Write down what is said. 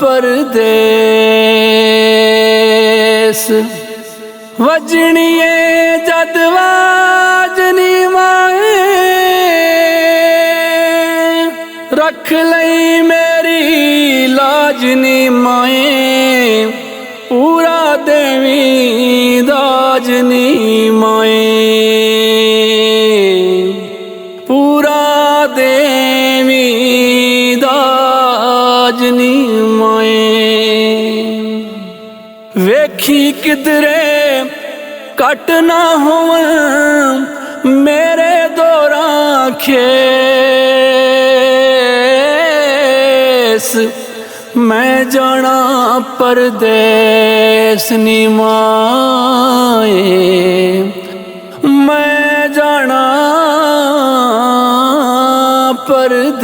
परदेस वजणीए जद वाजनी माए रख लई मेरी लाजनी माए पूरा देवी दाजनी माए पूरा देवी दाजनी माए वेखी किधरे कट ना होवन मेरे दौरा खेस मैं जाना परदेस नी माए मैं जाना परदेस।